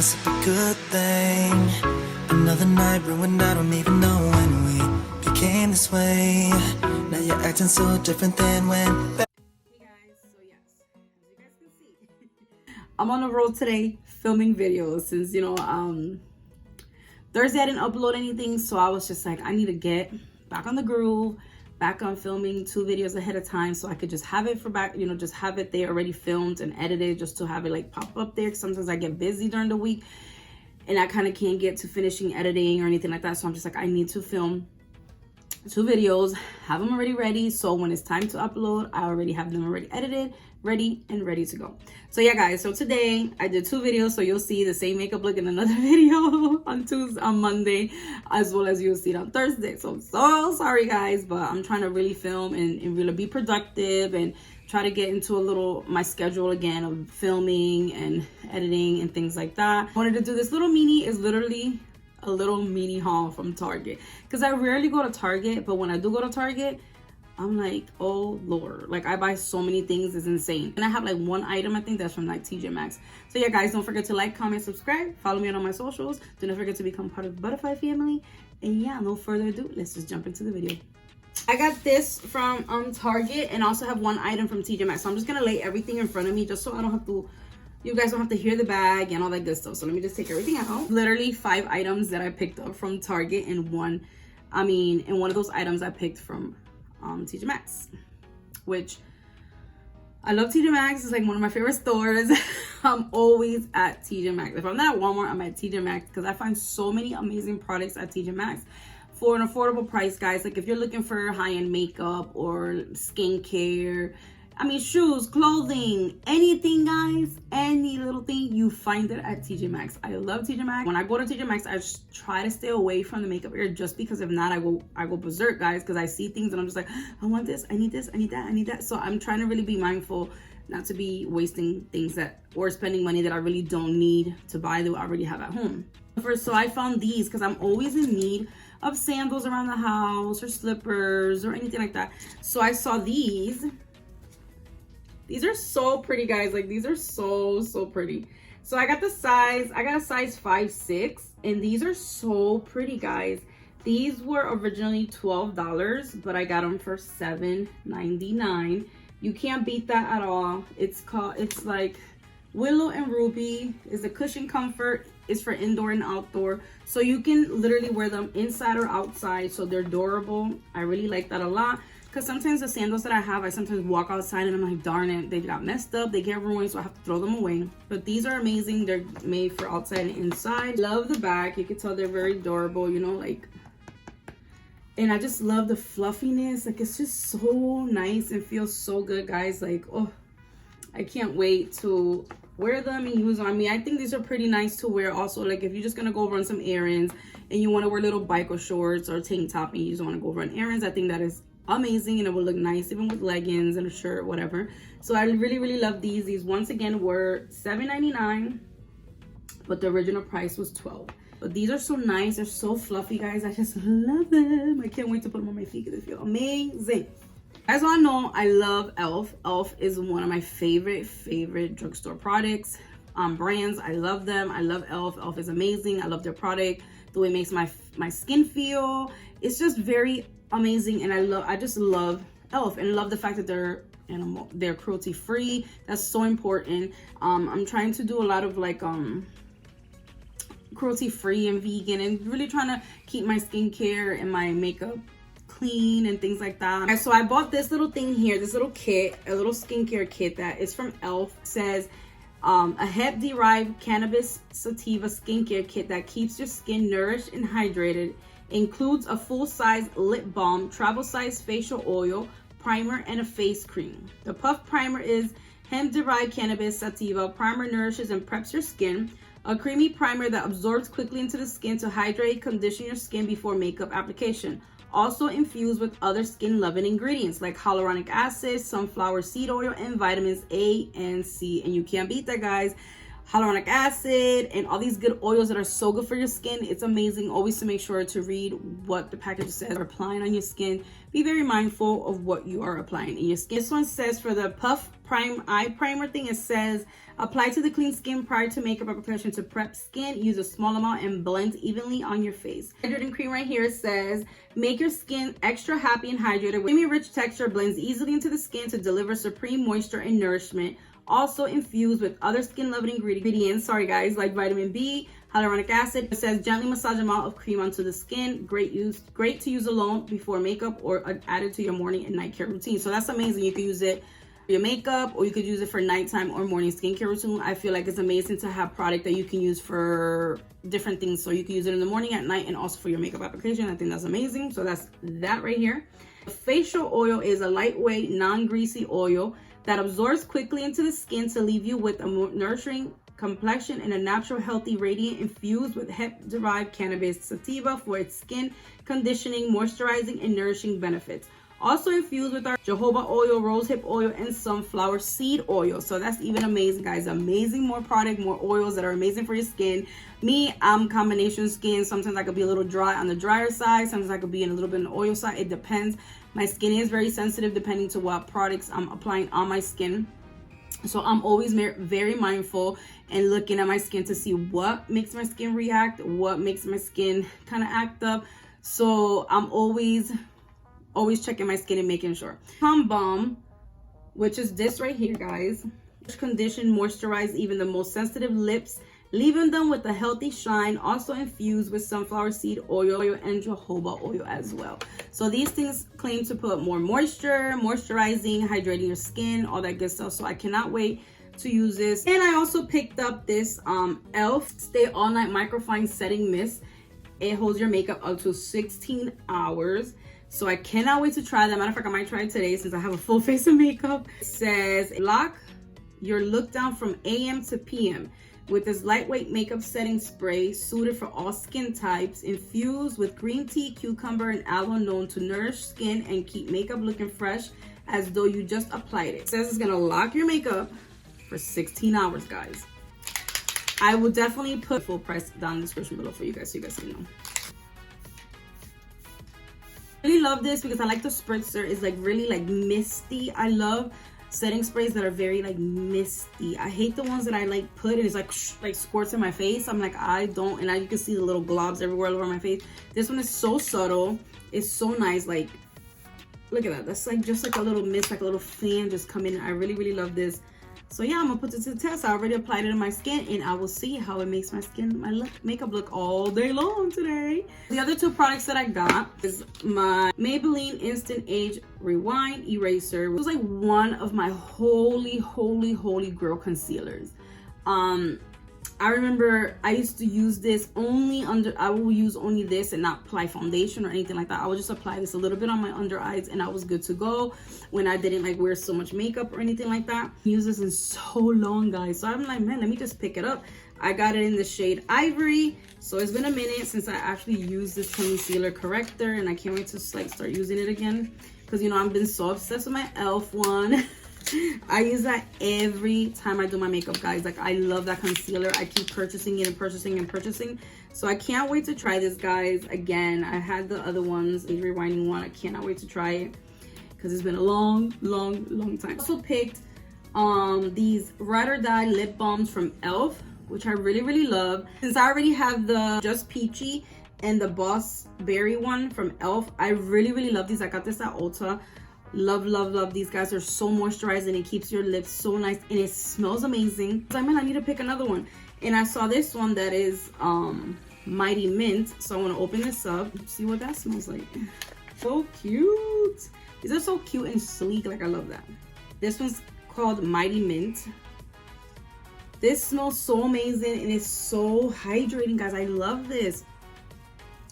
must be a good thing. Another night ruined, I don't even know when we became this way. Now you're acting so different than when. Hey guys, so yes, as you guys can see, I'm on the road today filming videos since, Thursday I didn't upload anything, so I was just like, I need to get back on the groove, back on filming 2 videos ahead of time so I could just have it for back, just have it there already filmed and edited, just to have it like pop up there. Sometimes I get busy during the week and I kind of can't get to finishing editing or anything like that, so I'm just like, I need to film 2 videos, have them already ready, so when it's time to upload, I already have them already edited, ready to go. So yeah guys, so today I did 2 videos, so you'll see the same makeup look in another video on Monday, as well as you'll see it on Thursday. So sorry guys, but I'm trying to really film and really be productive and try to get into my schedule again of filming and editing and things like that. I wanted to do this little mini, is literally a little mini haul from Target, because I rarely go to Target, but when I do go to Target, I'm like, oh Lord, like I buy so many things, it's insane. And I have like one item, I think that's from like TJ Maxx. So yeah guys, don't forget to like, comment, subscribe, follow me on all my socials. Do not forget to become part of the Butterfly family. And yeah, no further ado, let's just jump into the video. I got this from Target, and also have one item from TJ Maxx. So I'm just gonna lay everything in front of me just so I don't have to, you guys don't have to hear the bag and all that good stuff. So let me just take everything out. Literally 5 items that I picked up from Target, and one of those items I picked from TJ Maxx, which I love. TJ Maxx is like one of my favorite stores. I'm always at TJ Maxx. If I'm not at Walmart, I'm at TJ Maxx, because I find so many amazing products at TJ Maxx for an affordable price, guys. Like if you're looking for high-end makeup or skincare, shoes, clothing, anything, guys, any little thing, you find it at TJ Maxx. I love TJ Maxx. When I go to TJ Maxx, I just try to stay away from the makeup area, just because if not, I go berserk, guys, because I see things and I'm just like, I want this, I need this, I need that, I need that. So I'm trying to really be mindful not to be wasting things or spending money that I really don't need to buy that I already have at home. So I found these because I'm always in need of sandals around the house or slippers or anything like that. So I saw these. These are so pretty, guys. Like these are so pretty. So I got a size 5'6", and these are so pretty, guys. These were originally $12, but I got them for $7.99. You can't beat that at all. It's like Willow and Ruby is a cushion comfort. It's for indoor and outdoor, so you can literally wear them inside or outside, so they're durable. I really like that a lot, because sometimes the sandals that I have, I sometimes walk outside and I'm like, darn it, they got messed up, they get ruined, so I have to throw them away. But these are amazing. They're made for outside and inside. Love the back. You can tell they're very durable, and I just love the fluffiness. Like it's just so nice and feels so good, guys. Like, oh, I can't wait to wear them and use them. I think these are pretty nice to wear also, like if you're just gonna go run some errands and you want to wear little biker shorts or tank top and you just want to go run errands, I think that is amazing, and it will look nice even with leggings and a shirt, whatever. So I really love these. These once again were $7.99, but the original price was $12. But these are so nice. They're so fluffy, guys. I just love them. I can't wait to put them on my feet because they feel amazing. As all know, I love E.L.f. E.L.f. is one of my favorite drugstore products, brands. I love them. I love E.L.f. E.L.f. is amazing. I love their product, the way it makes my skin feel. It's just very amazing, and I just love E.L.f. and love the fact that they're cruelty free. That's so important. I'm trying to do a lot of like cruelty free and vegan, and really trying to keep my skincare and my makeup clean and things like that. Okay, so I bought this little thing here, this little kit, a little skincare kit that is from E.L.f. It says a hemp-derived cannabis sativa skincare kit that keeps your skin nourished and hydrated. Includes a full-size lip balm, travel-size facial oil, primer, and a face cream. The puff primer is hemp-derived cannabis sativa. Primer nourishes and preps your skin. A creamy primer that absorbs quickly into the skin to hydrate, condition your skin before makeup application. Also infused with other skin-loving ingredients like hyaluronic acid, sunflower seed oil, and vitamins A and C. And you can't beat that, guys. hyaluronic acid, and all these good oils that are so good for your skin. It's amazing. Always to make sure to read what the package says. Applying on your skin, be very mindful of what you are applying in your skin. This one says for the Puff Prime Eye Primer thing, it says apply to the clean skin prior to makeup application to prep skin. Use a small amount and blend evenly on your face. Hydrating cream right here says make your skin extra happy and hydrated. Creamy rich texture blends easily into the skin to deliver supreme moisture and nourishment. Also infused with other skin loving ingredients, sorry guys, like vitamin B, hyaluronic acid. It says gently massage amount of cream onto the skin. Great to use alone before makeup or added to your morning and night care routine. So that's amazing. You can use it for your makeup, or you could use it for nighttime or morning skincare routine. I feel like it's amazing to have product that you can use for different things. So you can use it in the morning, at night, and also for your makeup application. I think that's amazing. So that's that right here. The facial oil is a lightweight, non-greasy oil that absorbs quickly into the skin to leave you with a nourishing complexion and a natural, healthy, radiant, infused with hemp-derived cannabis sativa for its skin conditioning, moisturizing, and nourishing benefits. Also infused with our jojoba oil, rosehip oil, and sunflower seed oil. So that's even amazing, guys. Amazing, more product, more oils that are amazing for your skin. Me, I'm combination skin. Sometimes I could be a little dry on the drier side. Sometimes I could be in a little bit on the oil side. It depends. My skin is very sensitive depending to what products I'm applying on my skin. So I'm always very mindful and looking at my skin to see what makes my skin react, what makes my skin kind of act up. So I'm always checking my skin and making sure. Balm, which is this right here, guys. Condition, moisturize even the most sensitive lips, leaving them with a healthy shine. Also infused with sunflower seed oil and jojoba oil as well. So these things claim to put more moisture, moisturizing, hydrating your skin, all that good stuff. So I cannot wait to use this. And I also picked up this E.L.f. Stay All Night Microfine Setting Mist. It holds your makeup up to 16 hours. So I cannot wait to try that. Matter of fact, I might try it today since I have a full face of makeup. It says lock your look down from AM to PM with this lightweight makeup setting spray suited for all skin types, infused with green tea, cucumber, and aloe, known to nourish skin and keep makeup looking fresh as though you just applied it. It says it's gonna lock your makeup for 16 hours, guys. I will definitely put full price down in the description below for you guys so you guys can know. I really love this because I like the spritzer. It's like really like misty. I love setting sprays that are very like misty. I hate the ones that I like put and it's like squirts in my face. I'm like, I don't, and you can see the little globs everywhere all over my face. This one is so subtle. It's so nice. Like, look at that. That's like just like a little mist, like a little fan just coming in. I really love this. So yeah, I'm gonna put this to the test. I already applied it in my skin and I will see how it makes my skin, my makeup look all day long today. The other two products that I got is my Maybelline Instant Age Rewind Eraser. It was like one of my holy grail concealers. I remember I used to use this only under, I will use only this and not apply foundation or anything like that. I would just apply this a little bit on my under eyes and I was good to go when I didn't like wear so much makeup or anything like that. I use this in so long, guys. So I'm like, man, let me just pick it up. I got it in the shade Ivory. So it's been a minute since I actually used this concealer corrector and I can't wait to like start using it again. Because, you know, I've been so obsessed with my E.L.f. one. I use that every time I do my makeup, guys. Like, I love that concealer. I keep purchasing it and purchasing. So I can't wait to try this, guys. Again, I had the other ones, the rewinding one. I cannot wait to try it because it's been a long time. I also picked these Ride or Die lip balms from E.L.f., which I really love. Since I already have the Just Peachy and the Boss Berry one from E.L.f., I really love these. I got this at Ulta. Love these guys. Are so moisturizing. It keeps your lips so nice and it smells amazing. So I mean, I need to pick another one and I saw this one that is Mighty Mint. So I want to open this up, see what that smells like. So cute. These are so cute and sleek. Like, I love that. This one's called Mighty Mint. This smells so amazing and it's so hydrating, guys. I love this.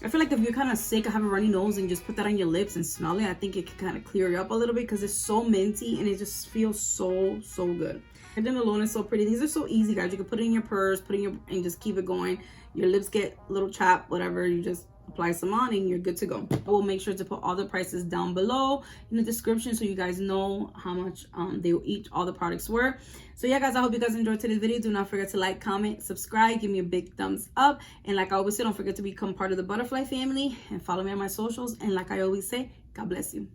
I feel like if you're kind of sick or have a runny nose and just put that on your lips and smell it, I think it can kind of clear you up a little bit because it's so minty and it just feels so good. And then alone is so pretty. These are so easy, guys. You can put it in your purse, and just keep it going. Your lips get a little chapped, whatever. You just apply some on, and you're good to go. I will make sure to put all the prices down below in the description so you guys know how much all the products were. So yeah, guys, I hope you guys enjoyed today's video. Do not forget to like, comment, subscribe, give me a big thumbs up, and like I always say, don't forget to become part of the butterfly family and follow me on my socials. And like I always say, God bless you.